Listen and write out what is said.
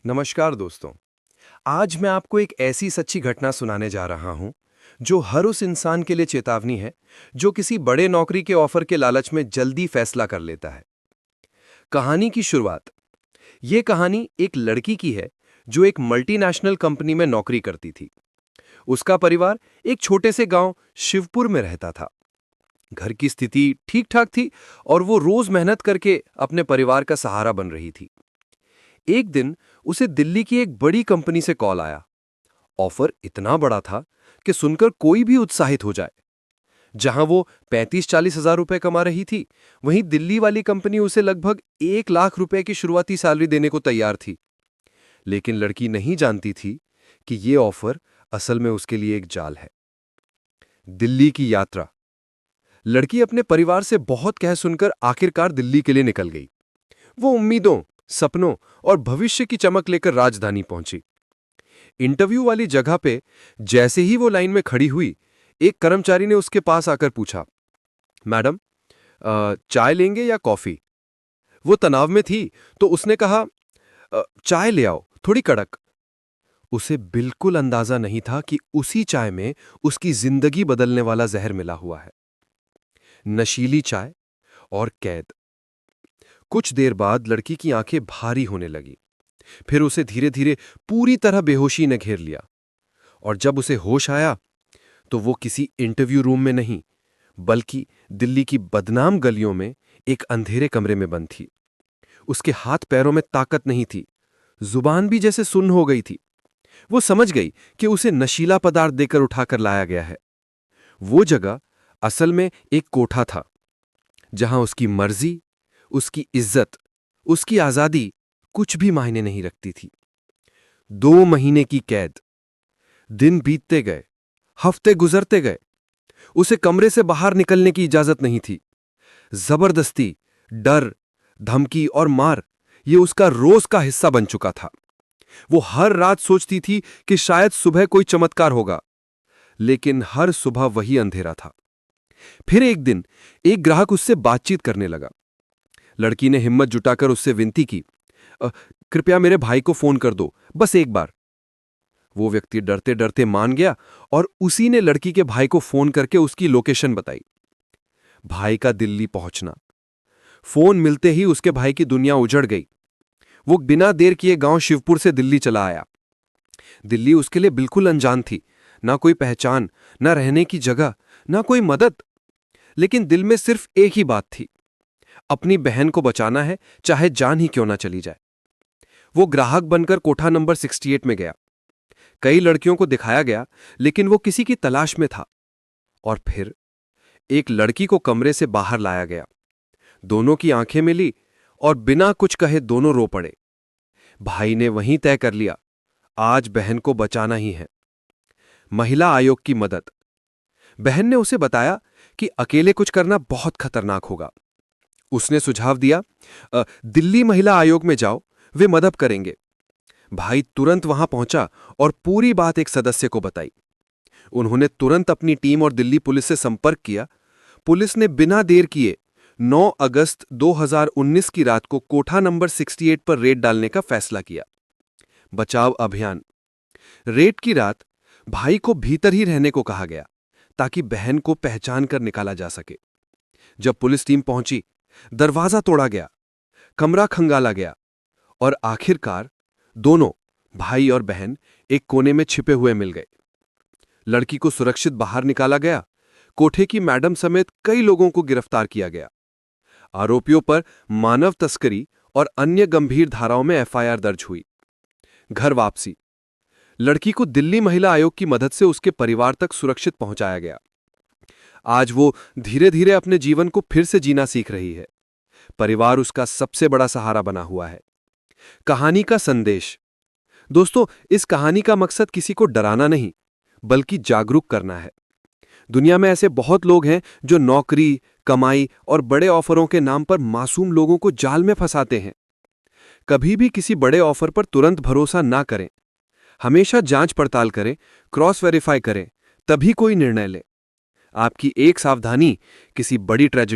नमस्कार दोस्तों। आज मैं आपको एक ऐसी सच्ची घटना सुनाने जा रहा हूं जो हर उस इंसान के लिए चेतावनी है जो किसी बड़े नौकरी के ऑफर के लालच में जल्दी फैसला कर लेता है। कहानी की शुरुआत। ये कहानी एक लड़की की है जो एक मल्टीनेशनल कंपनी में नौकरी करती थी। उसका परिवार एक छोटे से गांव शिवपुर में रहता था। घर की स्थिति ठीक ठाक थी और वो रोज मेहनत करके अपने परिवार का सहारा बन रही थी। एक दिन उसे दिल्ली की एक बड़ी कंपनी से कॉल आया। ऑफर इतना बड़ा था कि सुनकर कोई भी उत्साहित हो जाए। जहां वो 35-40 हजार रुपए कमा रही थी, वहीं दिल्ली वाली कंपनी उसे लगभग 1 लाख रुपए की शुरुआती सैलरी देने को तैयार थी। लेकिन लड़की नहीं जानती थी कि ये ऑफर असल में उसके लिए एक जाल है। दिल्ली की यात्रा। लड़की अपने परिवार से बहुत कह सुनकर आखिरकार दिल्ली के लिए निकल गई। वो उम्मीदों, सपनों और भविष्य की चमक लेकर राजधानी पहुंची। इंटरव्यू वाली जगह पे जैसे ही वो लाइन में खड़ी हुई, एक कर्मचारी ने उसके पास आकर पूछा, मैडम, चाय लेंगे या कॉफी? वो तनाव में थी तो उसने कहा, चाय ले आओ, थोड़ी कड़क। उसे बिल्कुल अंदाजा नहीं था कि उसी चाय में उसकी जिंदगी बदलने वाला जहर मिला हुआ है। नशीली चाय और कैद। कुछ देर बाद लड़की की आंखें भारी होने लगी। फिर उसे धीरे धीरे पूरी तरह बेहोशी ने घेर लिया और जब उसे होश आया तो वो किसी इंटरव्यू रूम में नहीं, बल्कि दिल्ली की बदनाम गलियों में एक अंधेरे कमरे में बंद थी। उसके हाथ पैरों में ताकत नहीं थी, जुबान भी जैसे सुन्न हो गई थी। वो समझ गई कि उसे नशीला पदार्थ देकर उठाकर लाया गया है। वो जगह असल में एक कोठा था, जहां उसकी मर्जी, उसकी इज्जत, उसकी आजादी कुछ भी मायने नहीं रखती थी। 2 महीने की कैद। दिन बीतते गए, हफ्ते गुजरते गए। उसे कमरे से बाहर निकलने की इजाजत नहीं थी। जबरदस्ती, डर, धमकी और मार ये उसका रोज का हिस्सा बन चुका था। वो हर रात सोचती थी कि शायद सुबह कोई चमत्कार होगा, लेकिन हर सुबह वही अंधेरा था। फिर एक दिन एक ग्राहक उससे बातचीत करने लगा। लड़की ने हिम्मत जुटाकर उससे विनती की, कृपया मेरे भाई को फोन कर दो, बस एक बार। वो व्यक्ति डरते डरते मान गया और उसी ने लड़की के भाई को फोन करके उसकी लोकेशन बताई। भाई का दिल्ली पहुंचना। फोन मिलते ही उसके भाई की दुनिया उजड़ गई। वो बिना देर किए गांव शिवपुर से दिल्ली चला आया। दिल्ली उसके लिए बिल्कुल अनजान थी, ना कोई पहचान, ना रहने की जगह, ना कोई मदद। लेकिन दिल में सिर्फ एक ही बात थी, अपनी बहन को बचाना है, चाहे जान ही क्यों ना चली जाए। वो ग्राहक बनकर कोठा नंबर 68 में गया। कई लड़कियों को दिखाया गया, लेकिन वो किसी की तलाश में था। और फिर एक लड़की को कमरे से बाहर लाया गया। दोनों की आंखें मिली और बिना कुछ कहे दोनों रो पड़े। भाई ने वहीं तय कर लिया, आज बहन को बचाना ही है। महिला आयोग की मदद। बहन ने उसे बताया कि अकेले कुछ करना बहुत खतरनाक होगा। उसने सुझाव दिया, दिल्ली महिला आयोग में जाओ, वे मदद करेंगे। भाई तुरंत वहां पहुंचा और पूरी बात एक सदस्य को बताई। उन्होंने तुरंत अपनी टीम और दिल्ली पुलिस से संपर्क किया। पुलिस ने बिना देर किए 9 अगस्त 2019 की रात को कोठा नंबर 68 पर रेड डालने का फैसला किया। बचाव अभियान। रेड की रात भाई को भीतर ही रहने को कहा गया ताकि बहन को पहचान कर निकाला जा सके। जब पुलिस टीम पहुंची, दरवाजा तोड़ा गया, कमरा खंगाला गया और आखिरकार दोनों, भाई और बहन, एक कोने में छिपे हुए मिल गए। लड़की को सुरक्षित बाहर निकाला गया। कोठे की मैडम समेत कई लोगों को गिरफ्तार किया गया। आरोपियों पर मानव तस्करी और अन्य गंभीर धाराओं में एफआईआर दर्ज हुई। घर वापसी। लड़की को दिल्ली महिला आयोग की मदद से उसके परिवार तक सुरक्षित पहुंचाया गया। आज वो धीरे धीरे अपने जीवन को फिर से जीना सीख रही है। परिवार उसका सबसे बड़ा सहारा बना हुआ है। कहानी का संदेश। दोस्तों, इस कहानी का मकसद किसी को डराना नहीं, बल्कि जागरूक करना है। दुनिया में ऐसे बहुत लोग हैं जो नौकरी, कमाई और बड़े ऑफरों के नाम पर मासूम लोगों को जाल में फंसाते हैं। कभी भी किसी बड़े ऑफर पर तुरंत भरोसा ना करें। हमेशा जांच पड़ताल करें, क्रॉस वेरीफाई करें, तभी कोई निर्णय लें। आपकी एक सावधानी किसी बड़ी ट्रेजेडी